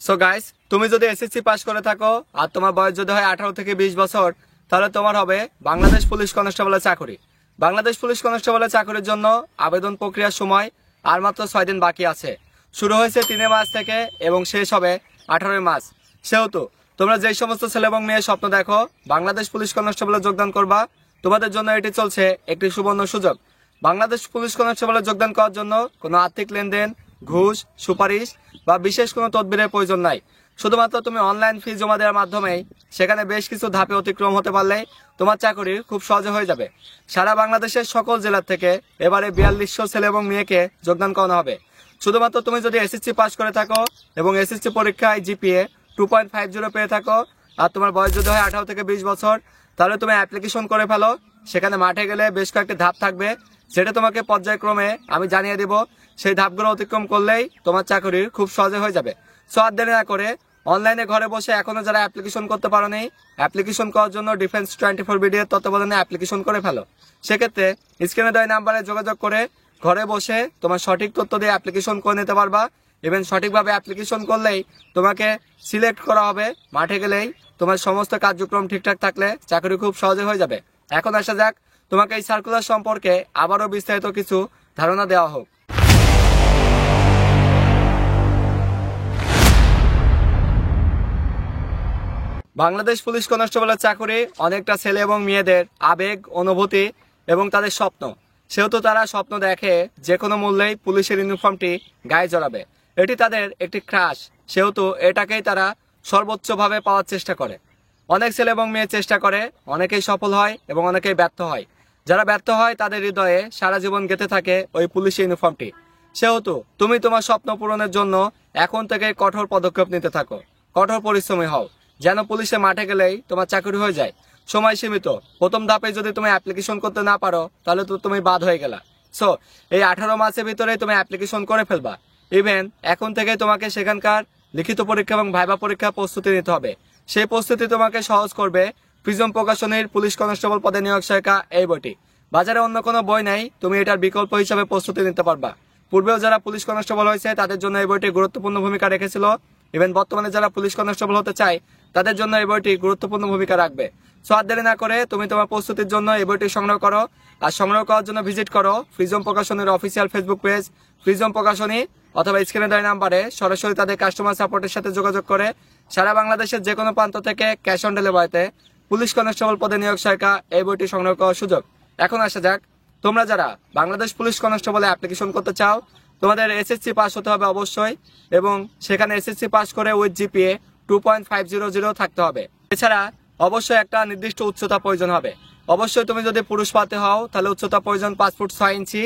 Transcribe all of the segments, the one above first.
So guys, তুমি যদি SSC pass করে থাকো আর তোমার বয়স যদি হয় 18 থেকে 20 বছর, তাহলে তোমার হবে বাংলাদেশ পুলিশ কনস্টেবলের চাকরি। বাংলাদেশ পুলিশ কনস্টেবলের চাকরির জন্য আবেদন প্রক্রিয়ার সময় আর মাত্র 6 দিন বাকি আছে। শুরু হয়েছে 3 মার্চ থেকে এবং শেষ হবে 18 মার্চ। সেহেতু তোমরা যেই সমস্ত ছেলে এবং মেয়ে স্বপ্ন দেখো বাংলাদেশ পুলিশ কনস্টেবলে যোগদান করবা, তোমাদের জন্য এটি চলছে একটি সুবর্ণ সুযোগ। বাংলাদেশ পুলিশ কনস্টেবলে যোগদান করার জন্য কোনো আর্থিক লেনদেন, ঘুষ, সুপারিশ বা বিশেষ কোনো তদবিরের প্রয়োজন নাই। শুধুমাত্র তুমি অনলাইন ফি জমা দেওয়ার মাধ্যমেই সেখানে বেশ কিছু ধাপে অতিক্রম হতে পারলেই তোমার চাকরি খুব সহজে হয়ে যাবে। সারা বাংলাদেশের সকল জেলা থেকে এবারে 4200 ছেলে এবং মেয়েকে যোগদান করানো হবে। শুধুমাত্র তুমি যদি এসএসসি পাস করে থাকো এবং এসএসসি পরীক্ষায় জিপিএ 2.50 পেয়ে থাকো আর তোমার বয়স যদি হয় 18 থেকে 20 বছর, তাহলে তুমি অ্যাপ্লিকেশন করে ফেলো। সেখানে মাঠে গেলে বেশ কয়েকটি ধাপ থাকবে, যেটা তোমাকে পর্যায়ক্রমে আমি জানিয়ে দিব। সেই ধাপগুলো অতিক্রম করলেই তোমার চাকরি খুব সহজে হয়ে যাবে। সো আর দেরি না করে অনলাইনে ঘরে বসে এখনো যারা অ্যাপ্লিকেশন করতে পারো নি, অ্যাপ্লিকেশন করার জন্য ডিফেন্স 24 বিডিএর তত্ত্বাবধানে অ্যাপ্লিকেশন করে ফেলো। সেক্ষেত্রে স্ক্রিনে দেওয়া নাম্বারে যোগাযোগ করে ঘরে বসে তোমার সঠিক তথ্য দিয়ে অ্যাপ্লিকেশন করে নিতে পারবা। ইভেন সঠিকভাবে অ্যাপ্লিকেশন করলেই তোমাকে সিলেক্ট করা হবে। মাঠে গেলেই তোমার সমস্ত কার্যক্রম ঠিকঠাক থাকলে চাকরি খুব সহজে হয়ে যাবে। এখন আসা যাক তোমাকে এই সার্কুলার সম্পর্কে আবারও বিস্তারিত কিছু ধারণা দেওয়া হোক। বাংলাদেশ পুলিশ কনস্টেবলের চাকরি অনেকটা ছেলে এবং মেয়েদের আবেগ, অনুভূতি এবং তাদের স্বপ্ন। সেহেতু তারা স্বপ্ন দেখে যে কোনো মূল্যেই পুলিশের ইউনিফর্মটি গায়ে জড়াবে। এটি তাদের একটি ক্রাশ, সেহেতু এটাকেই তারা সর্বোচ্চভাবে পাওয়ার চেষ্টা করে। অনেক ছেলে এবং মেয়ে চেষ্টা করে, অনেকেই সফল হয় এবং অনেকেই ব্যর্থ হয়। যারা ব্যর্থ হয় তাদের হৃদয়ে সারা জীবন গেঁথে থাকে ওই পুলিশ ইউনিফর্মটি। সেহেতু তুমি তোমার স্বপ্ন পূরণের জন্য এখন থেকে কঠোর পদক্ষেপ নিতে থাকো, কঠোর পরিশ্রমী হও, যেন পুলিশে মাঠে গেলেই তোমার চাকরি হয়ে যায়। সময় সীমিত, প্রথম ধাপে যদি তুমি অ্যাপ্লিকেশন করতে না পারো তাহলে তো তুমি বাদ হয়ে গেলা। সো এই 18 মাসের ভিতরে তুমি অ্যাপ্লিকেশন করে ফেলবা। ইভেন এখন থেকে তোমাকে সেখানকার লিখিত পরীক্ষা এবং ভাইবা পরীক্ষার প্রস্তুতি নিতে হবে। সেই প্রস্তুতি তোমাকে সহজ করবে প্রিজম প্রকাশনীর পুলিশ কনস্টেবল পদে নিয়োগ সহায়িকা এই বইটি। বাজারে অন্য কোনো বই নাই, তুমি এটার বিকল্প হিসাবে প্রস্তুতি নিতে পারবা। পূর্বেও যারা পুলিশ কনস্টেবল হয়েছে তাদের জন্য এই বইটি গুরুত্বপূর্ণ ভূমিকা রেখেছিল। ইভেন বর্তমানে যারা পুলিশ কনস্টেবল হতে চায় তাদের জন্য এই বইটি গুরুত্বপূর্ণ ভূমিকা রাখবে। সো আর দেরি না করে তুমি তোমার প্রস্তুতির জন্য এই বইটি সংগ্রহ করো। আর সংগ্রহ করার জন্য ভিজিট করো প্রিজম প্রকাশনীর অফিসিয়াল ফেসবুক পেজ প্রিজম প্রকাশনী, অথবা স্ক্রিনে দেওয়া নাম্বারে সরাসরি তাদের কাস্টমার সাপোর্টের সাথে যোগাযোগ করে সারা বাংলাদেশের যে কোনো প্রান্ত থেকে ক্যাশ অন ডেলিভারিতে পুলিশ কনস্টেবল পদে নিয়োগ সহায়িকা এই বইটি সংগ্রহ করার সুযোগ। এখন আসা যাক, তোমরা যারা বাংলাদেশ পুলিশ কনস্টেবলে অ্যাপ্লিকেশন করতে চাও, তোমাদের এসএসসি পাস হতে হবে অবশ্যই, এবং সেখানে এসএসসি পাস করে উইথ জিপিএ 2.500 থাকতে হবে। এছাড়া অবশ্যই একটা নির্দিষ্ট উচ্চতা প্রয়োজন হবে। অবশ্যই তুমি যদি পুরুষ পাতে হও তাহলে উচ্চতা প্রয়োজন 5 ফুট 6 ইঞ্চি।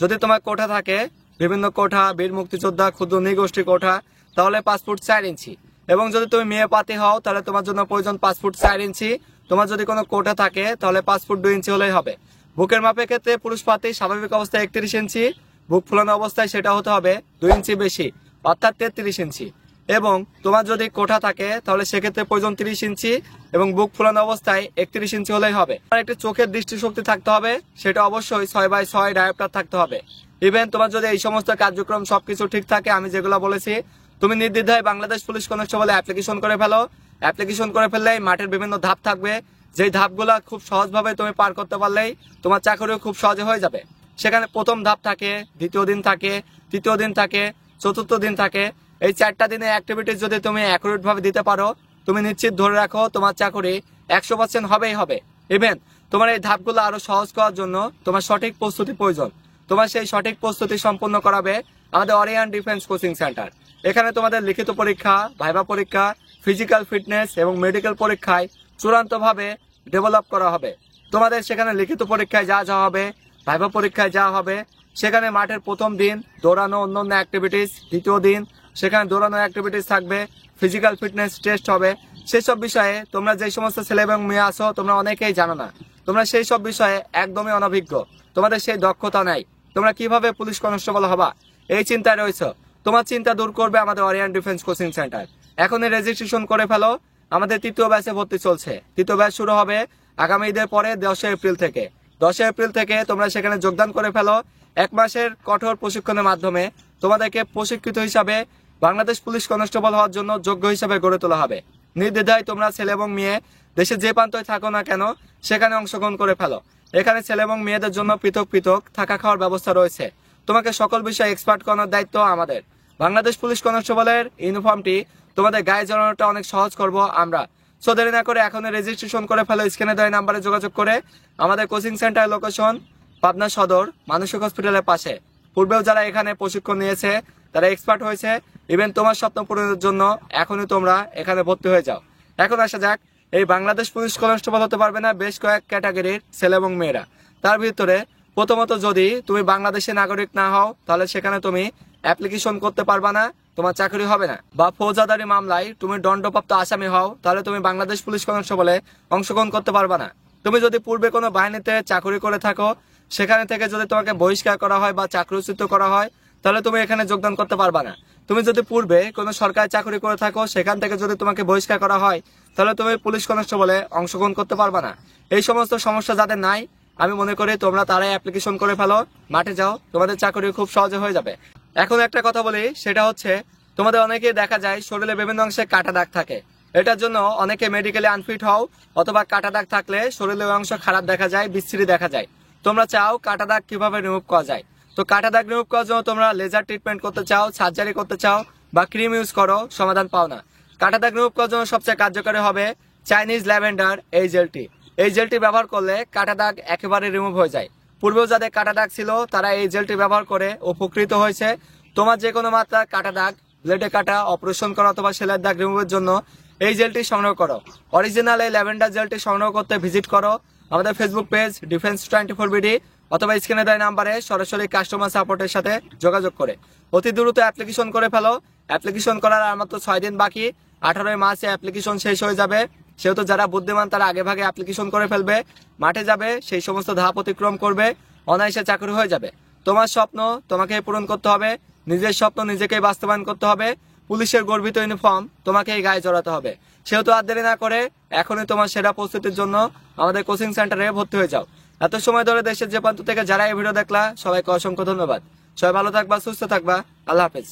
যদি তোমার কোঠা থাকে, বিভিন্ন কোঠা, বীর মুক্তিযোদ্ধা, ক্ষুদ্র নৃগোষ্ঠী কোঠা, তাহলে 5 ফুট 4 ইঞ্চি। এবং যদি তুমি মেয়ে পাতি হও তাহলে তোমার জন্য প্রয়োজন 5 ফুট 4 ইঞ্চি। তোমার যদি কোনো কোঠা থাকে তাহলে 5 ফুট 2 ইঞ্চি হলেই হবে। বুকের মাপের ক্ষেত্রে পুরুষ পাতি স্বাভাবিক অবস্থায় 31 ইঞ্চি, বুক ফুলানো অবস্থায় সেটা হতে হবে 2 ইঞ্চি বেশি, অর্থাৎ 33 ইঞ্চি। এবং তোমার যদি কোঠা থাকে তাহলে সেক্ষেত্রে প্রয়োজন 30 ইঞ্চি এবং বুক ফুলানো অবস্থায় 31 ইঞ্চি হলেই হবে। আর একটি চোখের দৃষ্টিশক্তি থাকতে হবে, সেটা অবশ্যই 6/6 ডায়োপ্টার থাকতে হবে। ইভেন তোমার যদি এই সমস্ত কার্যক্রম সবকিছু ঠিক থাকে, আমি যেগুলো বলেছি, তুমি নির্দ্বিধায় বাংলাদেশ পুলিশ কনস্টেবলে অ্যাপ্লিকেশন করে ফেলো। অ্যাপ্লিকেশন করে ফেললেই মাঠের বিভিন্ন ধাপ থাকবে, যেই ধাপগুলো খুব সহজভাবে তুমি পার করতে পারলেই তোমার চাকরিও খুব সহজে হয়ে যাবে। সেখানে প্রথম ধাপ থাকে, দ্বিতীয় দিন থাকে, তৃতীয় দিন থাকে, চতুর্থ দিন থাকে। এই 4টা দিনে অ্যাক্টিভিটিস যদি তুমি অ্যাকুরেট ভাবে দিতে পারো, তুমি নিশ্চিত ধরে রাখো তোমার চাকরি 100% হবেই হবে। ইভেন তোমার এই ধাপগুলো আরো সহজ করার জন্য তোমার সঠিক প্রস্তুতি প্রয়োজন। তোমার সেই সঠিক প্রস্তুতি সম্পন্ন করাবে আমাদের অরিয়ান ডিফেন্স কোচিং সেন্টার। এখানে তোমাদের লিখিত পরীক্ষা, ভাইবা পরীক্ষা, ফিজিক্যাল ফিটনেস এবং মেডিকেল পরীক্ষায় চূড়ান্তভাবে ডেভেলপ করা হবে। তোমাদের সেখানে লিখিত পরীক্ষায় যা যা হবে, ভাইবা পরীক্ষায় যা হবে, সেখানে মাঠের প্রথম দিন দৌড়ানো, অন্যান্য অ্যাক্টিভিটিস, দ্বিতীয় দিন সেখানে দৌড়ানো অ্যাক্টিভিটিস থাকবে, ফিজিক্যাল ফিটনেস টেস্ট হবে। সেসব বিষয়ে তোমরা যে সমস্ত ছেলে এবং মেয়ে আসো তোমরা অনেকেই জানো না, তোমরা সেই সব বিষয়ে একদমই অনভিজ্ঞ, তোমাদের সেই দক্ষতা নাই। তোমরা কিভাবে পুলিশ কনস্টেবল হবা এই চিন্তায় রয়েছে, তোমার চিন্তা দূর করবে আমাদের অরিয়ান ডিফেন্স কোচিং সেন্টার। এখনই রেজিস্ট্রেশন করে ফেলো। আমাদের 3য় ব্যাচে ভর্তি চলছে। 3য় ব্যাচ শুরু হবে আগামী ঈদের পরে 10 এপ্রিল থেকে। 10 এপ্রিল থেকে তোমরা সেখানে যোগদান করে ফেলো। 1 মাসের কঠোর প্রশিক্ষণের মাধ্যমে তোমাদেরকে প্রশিক্ষিত হিসাবে বাংলাদেশ পুলিশ কনস্টেবল হওয়ার জন্য যোগ্য হিসেবে গড়ে তোলা হবে। নির্দ্বিধায় তোমরা ছেলে এবং মেয়ে দেশে যে প্রান্তই থাকো না কেন সেখানে অংশগ্রহণ করে ফেলো। এখানে ছেলে এবং মেয়েদের জন্য পৃথক পৃথক থাকা খাওয়ার ব্যবস্থা রয়েছে। তোমাকে সকল বিষয়ে এক্সপার্ট করানোর দায়িত্ব আমাদের। বাংলাদেশ পুলিশ কনস্টেবলের ইউনিফর্মটি তোমাদের গায়ে জড়ানোটা অনেক সহজ করব আমরা। সো দেরি না করে এখন রেজিস্ট্রেশন করে ফেলো। স্ক্রিনে দেওয়া নাম্বারে যোগাযোগ করে। আমাদের কোচিং সেন্টার লোকেশন পাবনা সদর মানসিক হসপিটালের পাশে। পূর্বেও যারা এখানে প্রশিক্ষণ নিয়েছে তারা এক্সপার্ট হয়েছে। ইভেন তোমার স্বপ্ন পূরণের জন্য এখনই তোমরা এখানে ভর্তি হয়ে যাও। এখন আসা যাক, এই বাংলাদেশ পুলিশ কনস্টেবল হতে পারবে না বেশ কয়েক ক্যাটাগরির ছেলে এবং মেয়েরা। তার ভিতরে প্রথমত, যদি তুমি বাংলাদেশের নাগরিক না হও তাহলে সেখানে তুমি অ্যাপ্লিকেশন করতে পারবা না, তোমার চাকরি হবে না। বা ফৌজদারি মামলায় তুমি দণ্ডপ্রাপ্ত আসামি হও তাহলে তুমি বাংলাদেশ পুলিশ কনস্টেবলে অংশগ্রহণ করতে পারবা না। তুমি যদি পূর্বে কোনো বাহিনীতে চাকরি করে থাকো, সেখানে থেকে যদি তোমাকে বহিষ্কার করা হয় বা চাকরিচ্যুত করা হয় তাহলে তুমি এখানে যোগদান করতে পারবা না। তুমি যদি পূর্বে কোনো সরকারি চাকরি করে থাকো, সেখান থেকে যদি তোমাকে বহিষ্কার করা হয় তাহলে তুমি পুলিশ কনস্টেবলে অংশগ্রহণ করতে পারবা না। এই সমস্ত সমস্যা যাদের নাই, আমি মনে করি তোমরা তারাই অ্যাপ্লিকেশন করে ফেলো, মাঠে যাও, তোমাদের চাকরি খুব সহজে হয়ে যাবে। এখন একটা কথা বলি, সেটা হচ্ছে তোমাদের অনেকে দেখা যায় শরীরে বিভিন্ন অংশে কাটা দাগ থাকে। এটার জন্য অনেকে মেডিকেলি আনফিট হও, অথবা কাটা দাগ থাকলে শরীরের অংশ খারাপ দেখা যায়, বিশ্রী দেখা যায়। তোমরা চাও কাটা দাগ কিভাবে রিমুভ করা যায়। তো কাটা দাগ রিমুভ করার জন্য তোমরা লেজার ট্রিটমেন্ট করতে চাও, সার্জারি করতে চাও বা ক্রিম ইউজ করো, সমাধান পাও না। কাটা দাগ রিমুভ করার জন্য সবচেয়ে কার্যকরী হবে চাইনিজ ল্যাভেন্ডার এই জেলটি। এই জেলটি ব্যবহার করলে কাটা দাগ একেবারে রিমুভ হয়ে যায়। পূর্বেও যাদের কাটা দাগ ছিল তারা এই জেলটি ব্যবহার করে উপকৃত হয়েছে। তোমার যে কোনো মাত্রার কাটা দাগ, ব্লেডে কাটা, অপারেশন করা অথবা সেলাইয়ের দাগ রিমুভের জন্য এই জেলটি সংগ্রহ করো। অরিজিনাল এই ল্যাভেন্ডার জেলটি সংগ্রহ করতে ভিজিট করো আমাদের ফেসবুক পেজ ডিফেন্স 24 বিডি, অথবা স্ক্রিনে দেওয়া নাম্বারে সরাসরি কাস্টমার সাপোর্টের সাথে যোগাযোগ করে অতি দ্রুত অ্যাপ্লিকেশন করে ফেলো। অ্যাপ্লিকেশন করার আর মাত্র 6 দিন বাকি, 18 মার্চে অ্যাপ্লিকেশন শেষ হয়ে যাবে। সেহেতু যারা বুদ্ধিমান তারা আগে ভাগে অ্যাপ্লিকেশন করে ফেলবে, মাঠে যাবে, সেই সমস্ত ধাপ অতিক্রম করবে, অনায়াসে চাকরি হয়ে যাবে। তোমার স্বপ্ন তোমাকে পূরণ করতে হবে, নিজের স্বপ্ন নিজেকেই বাস্তবায়ন করতে হবে। পুলিশের গর্বিত ইউনিফর্ম তোমাকেই গায়ে জড়াতে হবে। সেহেতু আর দেরি না করে এখনই তোমার সেরা প্রস্তুতির জন্য আমাদের কোচিং সেন্টারে ভর্তি হয়ে যাও। এত সময় ধরে দেশের যে প্রান্ত থেকে যারা এই ভিডিও দেখলা, সবাইকে অসংখ্য ধন্যবাদ। সবাই ভালো থাকবা, সুস্থ থাকবা, আল্লাহ হাফেজ।